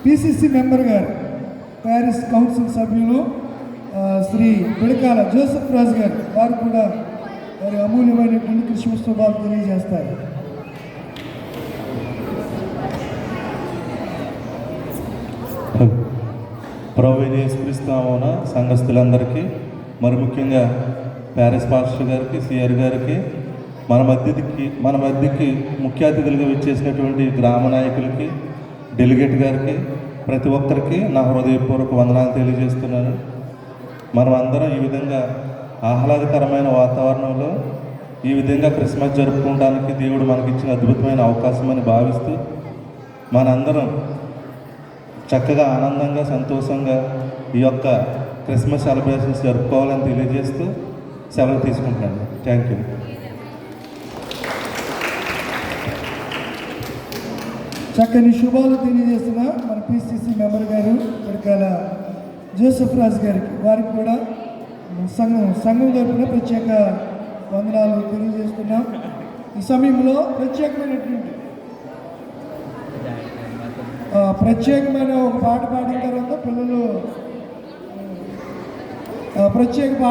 PCC member గారు, Paris council సభ్యులు Shri పిడకాల Joseph రాజు గారు, వారు కూడా వారి అమూల్యమైనటువంటి క్రిస్మస్ శుభాలు తెలియజేస్తారు. ప్రభువైన యేసుక్రీస్తు నామమున సంఘస్థులందరికీ, మరి ముఖ్యంగా ప్యారిస్ పాస్టర్ గారికి, సిఆర్ గారికి, మన మధ్యకి ముఖ్య అతిథులుగా విచ్చేసినటువంటి గ్రామ నాయకులకి, డెలిగేట్ గారికి, ప్రతి ఒక్కరికి నా హృదయపూర్వక వందనాలు తెలియజేస్తున్నాను. మనం అందరం ఈ విధంగా ఆహ్లాదకరమైన వాతావరణంలో ఈ విధంగా క్రిస్మస్ జరుపుకోవడానికి దేవుడు మనకిచ్చిన అద్భుతమైన అవకాశం అని భావిస్తూ మనందరం చక్కగా ఆనందంగా సంతోషంగా ఈ యొక్క క్రిస్మస్ సెలబ్రేషన్స్ జరుపుకోవాలని తెలియజేస్తూ సెలవు తీసుకుంటున్నాను. Thank you. చక్కని శుభాలు తెలియజేస్తున్న మన పిసిసి మెంబర్ గారు పిడకాల జోసెఫ్ రాజు గారికి, వారికి కూడా సంఘం తరపున ప్రత్యేక వందనాలు తెలియజేస్తున్నాం. ఈ సమయంలో ప్రత్యేకమైన ఒక పాట పాడిన తర్వాత పిల్లలు ప్రత్యేక